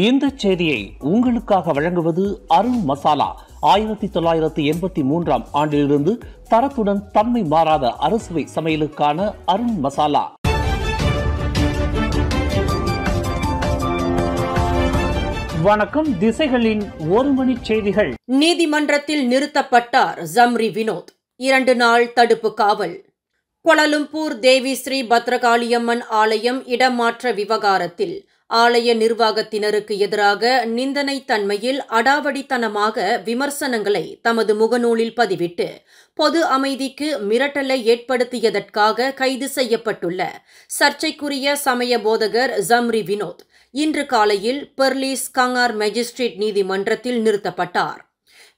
இந்த செய்தியை உங்களுக்காக வழங்குவது அருண் மசாலா. 1983 ஆண்டிலிருந்து தரத்துடன் தன்மை மாறாத அறுசுவை சமையலுக்கான அருண் மசாலா. வணக்கம். திசைகளின் ஒரு மணி செய்திகள். நீதிமன்றத்தில் நிறுத்தப்பட்டார் ஜம்ரி வினோத். 2 நாள் தடுப்பு காவல். கோலாலம்பூர் தேவி ஸ்ரீ பத்ரகாளியம்மன் ஆலயம் இடமாற்ற விவகாரத்தில் ஆலய நிர்வாகத்தினருக்கு எதிராக நிந்தனை தன்மையில் அடாவடித்தனமாக விமர்சனங்களை தமது முகநூலில் பதிவிட்டு பொது அமைதிக்கு மிரட்டலை ஏற்படுத்தியதற்காக கைது செய்யப்பட்டுள்ள சர்ச்சைக்குரிய சமய போதகர் ஜம்ரி வினோத் இன்று காலையில் பெர்லிஸ் கங்கார் மேஜிஸ்ட்ரேட் நீதிமன்றத்தில் நிறுத்தப்பட்டார்.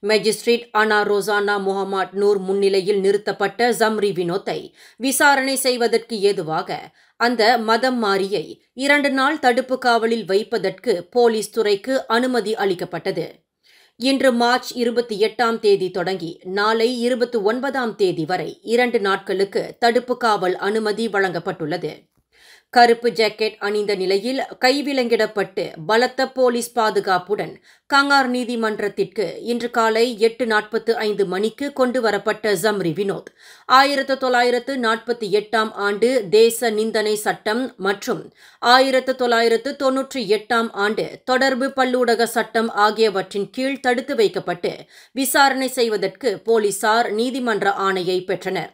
மேஜிஸ்ட்ரேட் அனா ரோசானா முகமட் நூர் முன்னிலையில் நிறுத்தப்பட்ட ஜம்ரி வினோத்தை விசாரணை செய்வதற்கு ஏதுவாக அந்த மதம் மாறியை 2 நாள் தடுப்பு காவலில் வைப்பதற்கு போலீஸ் துறைக்கு அனுமதி அளிக்கப்பட்டது. இன்று மார்ச் 28ஆம் தேதி தொடங்கி நாளை 29ஆம் தேதி வரை 2 நாட்களுக்கு தடுப்பு காவல் அனுமதி வழங்கப்பட்டுள்ளது. கருப்பு ஜாக்கெட் அணிந்த நிலையில் கைவிலங்கிடப்பட்டு பலத்த போலீஸ் பாதுகாப்புடன் கங்கார் நீதிமன்றத்திற்கு இன்று காலை 8:45 மணிக்கு கொண்டு வரப்பட்ட ஜம்ரி வினோத் 1948ஆம் ஆண்டு தேச நிந்தனை சட்டம் மற்றும் 1998ஆம் ஆண்டு தொடர்பு பல்லூடக சட்டம் ஆகியவற்றின் கீழ் தடுத்து வைக்கப்பட்டு விசாரணை செய்வதற்கு போலீசார் நீதிமன்ற ஆணையை பெற்றனர்.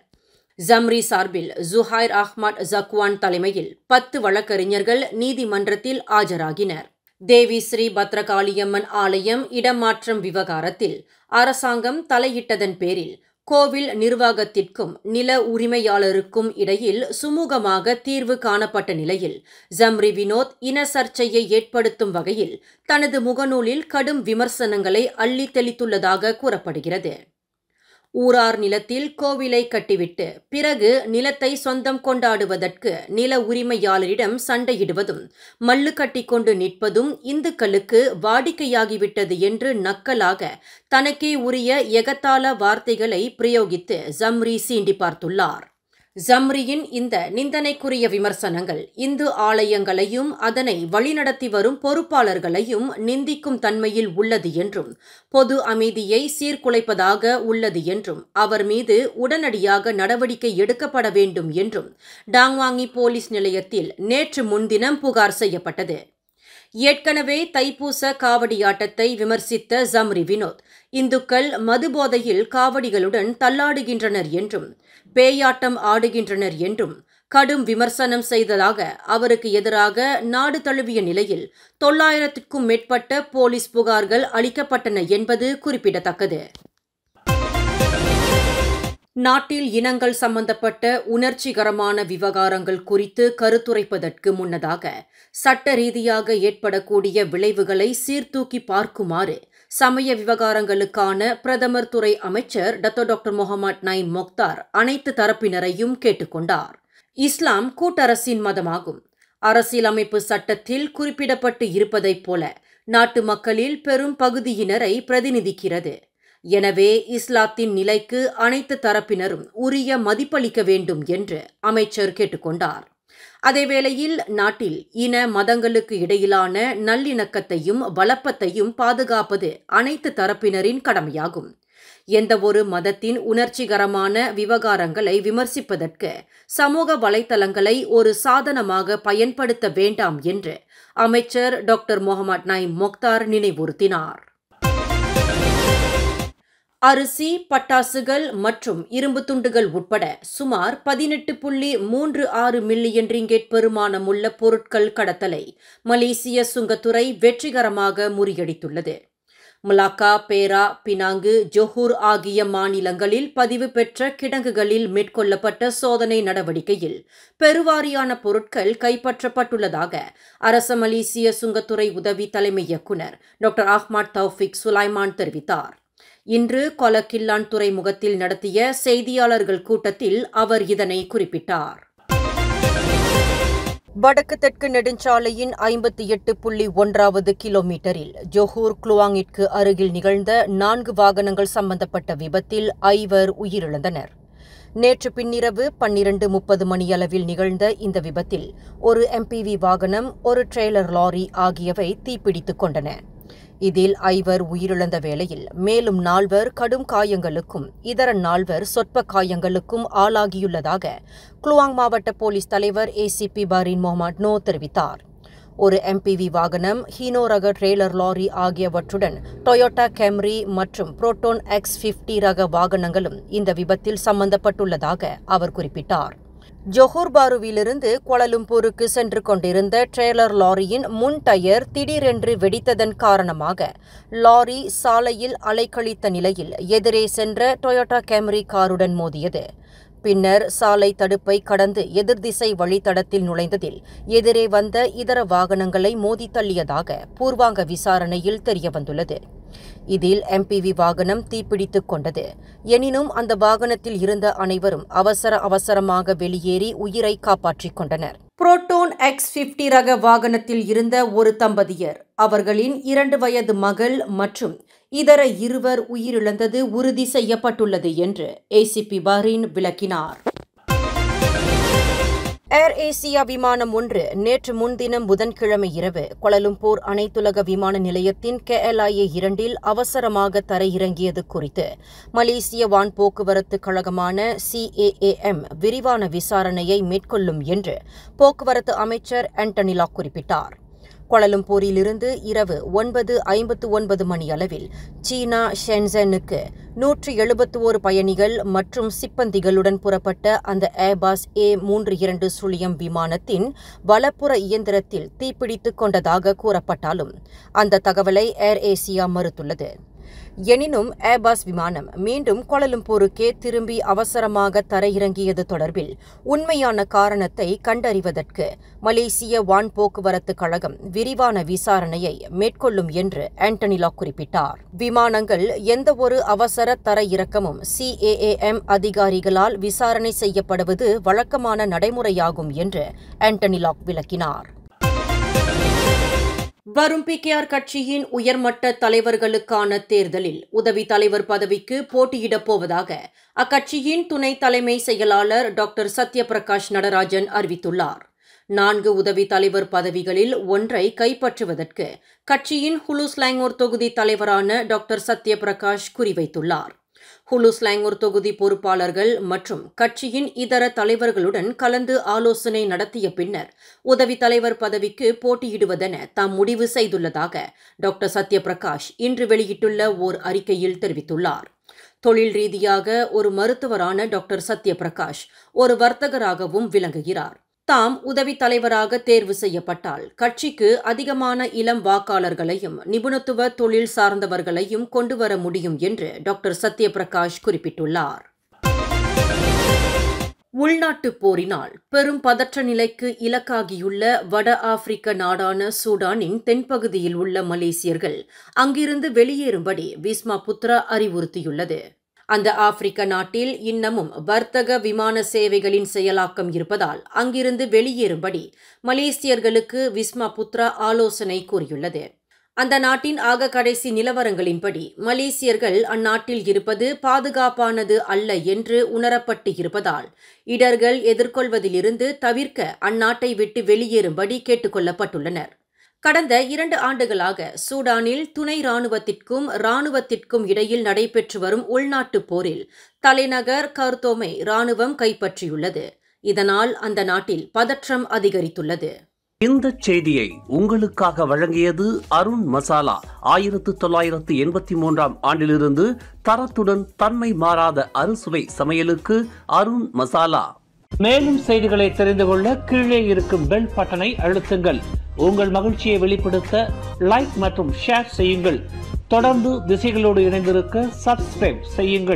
ஜம்ரி சார்பில் ஜுஹைர் அஹ்மத் ஜக்வான் தலைமையில் 10 வழக்கறிஞர்கள் நீதிமன்றத்தில் ஆஜராகினர். தேவி ஸ்ரீ பத்ரகாளியம்மன் ஆலயம் இடமாற்றம் விவகாரத்தில் அரசாங்கம் தலையிட்டதன் பேரில் கோவில் நிர்வாகத்திற்கும் நில உரிமையாளருக்கும் இடையில் சுமூகமாக தீர்வு காணப்பட்ட நிலையில் ஜம்ரி வினோத் இன சர்ச்சையை ஏற்படுத்தும் வகையில் தனது முகநூலில் கடும் விமர்சனங்களை அள்ளி தெளித்துள்ளதாக கூறப்படுகிறது. ஊரார் நிலத்தில் கோவிலை கட்டிவிட்டு பிறகு நிலத்தை சொந்தம் கொண்டாடுவதற்கு நில உரிமையாளரிடம் சண்டையிடுவதும் மல்லு கட்டிக்கொண்டு நிற்பதும் இந்துக்களுக்கு வாடிக்கையாகிவிட்டது என்று நக்கலாக தனக்கே உரிய எகத்தாள வார்த்தைகளை பிரயோகித்து ஜம்ரி சீண்டி பார்த்துள்ளார். ஜம்ரியின் இந்த நிந்தனைக்குரிய விமர்சனங்கள் இந்து ஆலயங்களையும் அதனை வழிநடத்தி வரும் பொறுப்பாளர்களையும் நிந்திக்கும் தன்மையில் உள்ளது என்றும் பொது அமைதியை சீர்குலைப்பதாக உள்ளது என்றும் அவர் மீது உடனடியாக நடவடிக்கை எடுக்கப்பட வேண்டும் என்றும் டாங்வாங்கி போலீஸ் நிலையத்தில் நேற்று முன்தினம் புகார் செய்யப்பட்டது. ஏற்கனவே தைப்பூச காவடியாட்டத்தை விமர்சித்த ஜம்ரி வினோத் இந்துக்கள் மதுபோதையில் காவடிகளுடன் தள்ளாடுகின்றனர் என்றும் பேயாட்டம் ஆடுகின்றனர் என்றும் கடும் விமர்சனம் செய்ததாக அவருக்கு எதிராக நாடு தழுவிய நிலையில் 900க்கும் மேற்பட்ட போலீஸ் புகார்கள் அளிக்கப்பட்டன என்பது குறிப்பிடத்தக்கது. நாட்டில் இனங்கள் சம்பந்தப்பட்ட உணர்ச்சிகரமான விவகாரங்கள் குறித்து கருத்துரைப்பதற்கு முன்னதாக சட்ட ரீதியாக ஏற்படக்கூடிய விளைவுகளை சீர்தூக்கி பார்க்குமாறு சமய விவகாரங்களுக்கான பிரதமர் துறை அமைச்சர் டாக்டர் முகமது நயீம் மொக்தார் அனைத்து தரப்பினரையும் கேட்டுக்கொண்டார். இஸ்லாம் கூட்டரசின் மதமாகும். அரசியலமைப்பு சட்டத்தில் குறிப்பிடப்பட்டு இருப்பதைப் போல நாட்டு மக்களில் பெரும் பகுதியினரை பிரதிநிதிக்கிறது. எனவே இஸ்லாத்தின் நிலைக்கு அனைத்து தரப்பினரும் உரிய மதிப்பளிக்க வேண்டும் என்று அமைச்சர் கேட்டுக்கொண்டார். அதேவேளையில் நாட்டில் இன மதங்களுக்கு இடையிலான நல்லிணக்கத்தையும் வளப்பத்தையும் பாதுகாப்பது அனைத்து தரப்பினரின் கடமையாகும். எந்தவொரு மதத்தின் உணர்ச்சிகரமான விவகாரங்களை விமர்சிப்பதற்கு சமூக வலைத்தளங்களை ஒரு சாதனமாக பயன்படுத்த வேண்டாம் என்று அமைச்சர் டாக்டர் முகமது நயீம் மொக்தார் நினைவுறுத்தினார். அரிசி, பட்டாசுகள் மற்றும் இரும்பு துண்டுகள் உட்பட சுமார் 18.36 மில்லியன் ரிங்கெட் பெறுமானமுள்ள பொருட்கள் கடத்தலை மலேசிய சுங்கத்துறை வெற்றிகரமாக முறியடித்துள்ளது. மலாக்கா, பேரா, பினாங்கு, ஜொஹூர் ஆகிய மாநிலங்களில் பதிவு பெற்ற கிடங்குகளில் மேற்கொள்ளப்பட்ட சோதனை நடவடிக்கையில் பெருவாரியான பொருட்கள் கைப்பற்றப்பட்டுள்ளதாக அரச மலேசிய சுங்கத்துறை உதவி தலைமை இயக்குநர் டாக்டர் அஹ்மத் தௌஃபிக் சுலைமான் தெரிவித்தார். இன்று கொலக்கில்லான் துறைமுகத்தில் நடத்திய செய்தியாளர்கள் கூட்டத்தில் அவர் இதனை குறிப்பிட்டார். வடக்கு தெற்கு நெடுஞ்சாலையின் 58.1வது கிலோமீட்டரில் ஜொஹூர் குளுவாங்கிற்கு அருகில் நிகழ்ந்த 4 வாகனங்கள் சம்பந்தப்பட்ட விபத்தில் 5 உயிரிழந்தனர். நேற்று பின்னிரவு 12:30 மணியளவில் நிகழ்ந்த இந்த விபத்தில் ஒரு MPV வாகனம், ஒரு ட்ரெய்லர் லாரி ஆகியவை தீப்பிடித்துக் கொண்டன. இதில் 5 உயிரிழந்த வேளையில் மேலும் 4 கடும் காயங்களுக்கும் இதர 4 சொற்ப காயங்களுக்கும் ஆளாகியுள்ளதாக குலுவாங் மாவட்ட போலீஸ் தலைவர் ACP பரீன் முகமது நோ தெரிவித்தார். ஒரு MPV வாகனம், ஹீனோ ரக ட்ரெய்லர் லாரி ஆகியவற்றுடன் டொயோட்டா கேம்ரி மற்றும் புரோட்டோன் X50 ரக வாகனங்களும் இந்த விபத்தில் சம்பந்தப்பட்டுள்ளதாக அவர் குறிப்பிட்டார். ஜொஹூர் பாருவிலிருந்து கோலாலம்பூருக்கு சென்று கொண்டிருந்த ட்ரெய்லர் லாரியின் முன் டயர் திடீரென்று வெடித்ததன் காரணமாக லாரி சாலையில் அலைக்கழித்த நிலையில் எதிரே சென்ற டொயோட்டா கேம்ரி காருடன் மோதியது. பின்னர் சாலை தடுப்பை கடந்து எதிர்திசை வழித்தடத்தில் நுழைந்ததில் எதிரே வந்த இதர வாகனங்களை மோதி தள்ளியதாக பூர்வாங்க விசாரணையில் தெரியவந்துள்ளது. இதில் MPV வாகனம் தீப்பிடித்துக் கொண்டது. எனினும் அந்த வாகனத்தில் இருந்த அனைவரும் அவசரமாக வெளியேறி உயிரை காப்பாற்றிக் கொண்டனர். புரோட்டோன் X50 ரக வாகனத்தில் இருந்த ஒரு தம்பதியர், அவர்களின் 2 வயது மகள் மற்றும் இதர 2 உயிரிழந்தது உறுதி செய்யப்பட்டுள்ளது என்று ACP பரீன் விளக்கினார். ஏர் ஏசியா விமானம் ஒன்று நேற்று முன்தினம் புதன்கிழமை இரவு கோலாலம்பூர் அனைத்துலக விமான நிலையத்தின் KLIA 2 அவசரமாக தரையிறங்கியது குறித்து மலேசிய வான் போக்குவரத்து கழகமான CAAM விரிவான விசாரணையை மேற்கொள்ளும் என்று போக்குவரத்து அமைச்சர் ஆண்டனி லாக் குறிப்பிட்டார். கோலாலம்பூரிலிருந்து இரவு 9:59 மணியளவில் சீனா ஷென்சனுக்கு 171 பயணிகள் மற்றும் சிப்பந்திகளுடன் புறப்பட்ட அந்த ஏர்பஸ் A320 விமானத்தின் வலப்புற இயந்திரத்தில் தீப்பிடித்துக் கொண்டதாக கூறப்பட்டாலும் அந்த தகவலை ஏர் ஏசியா மறுத்துள்ளது. எனினும் ஏர்பஸ் விமானம் மீண்டும் கோலாலம்பூருக்கே திரும்பி அவசரமாக தரையிறங்கியது தொடர்பில் உண்மையான காரணத்தை கண்டறிவதற்கு மலேசிய வான் போக்குவரத்து கழகம் விரிவான விசாரணையை மேற்கொள்ளும் என்று ஆண்டனி லாக் குறிப்பிட்டார். விமானங்கள் எந்தவொரு அவசர தரையிறக்கமும் CAAM அதிகாரிகளால் விசாரணை செய்யப்படுவது வழக்கமான நடைமுறையாகும் என்று ஆண்டனி லாக் விளக்கினார். வரும் PKR கட்சியின் உயர்மட்ட தலைவர்களுக்கான தேர்தலில் உதவி தலைவர் பதவிக்கு போட்டியிடப் போவதாக அக்கட்சியின் துணை தலைமை செயலாளர் டாக்டர் சத்யபிரகாஷ் நடராஜன் அறிவித்துள்ளார். 4 உதவி தலைவர் பதவிகளில் ஒன்றை கைப்பற்றுவதற்கு கட்சியின் ஹுலுஸ்லாங்கூர் தொகுதி தலைவரான டாக்டர் சத்யபிரகாஷ் குறிவைத்துள்ளார். ஹுலுஸ்லாங்கூர் தொகுதி பொறுப்பாளர்கள் மற்றும் கட்சியின் இதர தலைவர்களுடன் கலந்து ஆலோசனை நடத்திய பின்னர் உதவி தலைவர் பதவிக்கு போட்டியிடுவதென தாம் முடிவு செய்துள்ளதாக டாக்டர் சத்யபிரகாஷ் இன்று வெளியிட்டுள்ள ஓர் அறிக்கையில் தெரிவித்துள்ளார். தொழில் ரீதியாக ஒரு மருத்துவரான டாக்டர் சத்யபிரகாஷ் ஒரு வர்த்தகராகவும் விளங்குகிறார். தாம் உதவி தலைவராக தேர்வு செய்யப்பட்டால் கட்சிக்கு அதிகமான இளம் வாக்காளர்களையும் நிபுணத்துவ தொழில் சார்ந்தவர்களையும் கொண்டுவர முடியும் என்று டாக்டர் சத்யபிரகாஷ் குறிப்பிட்டுள்ளார். உள்நாட்டுப் போரினால் பெரும் பதற்ற நிலைக்கு இலக்காகியுள்ள வட ஆப்பிரிக்க நாடான சூடானின் தென்பகுதியில் உள்ள மலேசியர்கள் அங்கிருந்து வெளியேறும்படி விஸ்மா புத்ரா அறிவுறுத்தியுள்ளது. அந்த ஆப்பிரிக்க நாட்டில் இன்னமும் வர்த்தக விமான சேவைகளின் செயலாக்கம் இருப்பதால் அங்கிருந்து வெளியேறும்படி மலேசியர்களுக்கு விஸ்மா புத்ரா ஆலோசனை கூறியுள்ளது. அந்த நாட்டின் கடைசி நிலவரங்களின்படி மலேசியர்கள் அந்நாட்டில் இருப்பது பாதுகாப்பானது அல்ல என்று உணரப்பட்டு இருப்பதால் இடர்கள் எதிர்கொள்வதிலிருந்து தவிர்க்க அந்நாட்டை விட்டு வெளியேறும்படி கேட்டுக்கொள்ளப்பட்டுள்ளனர். கடந்த 2 ஆண்டுகளாக சூடானில் துணை இராணுவத்திற்கும் இடையில் நடைபெற்று வரும் உள்நாட்டுப் போரில் தலைநகர் கர்தோமை இராணுவம் கைப்பற்றியுள்ளது. இதனால் அந்த நாட்டில் பதற்றம் அதிகரித்துள்ளது. இந்த செய்தியை உங்களுக்காக வழங்கியது அருண் மசாலா. 1983 ஆண்டிலிருந்து தரத்துடன் தன்மை மாறாத அறுசுவை சமையலுக்கு அருண் மசாலா. மேலும் செய்திகளை தெரிந்து கொள்ள கீழே இருக்கும் பெல் பட்டனை அழுத்துங்கள். உங்கள் மகிழ்ச்சியை வெளிப்படுத்த லைக் மற்றும் ஷேர் செய்யுங்கள். தொடர்ந்து திசைகளோடு இணைந்திருக்க சப்ஸ்கிரைப் செய்யுங்கள்.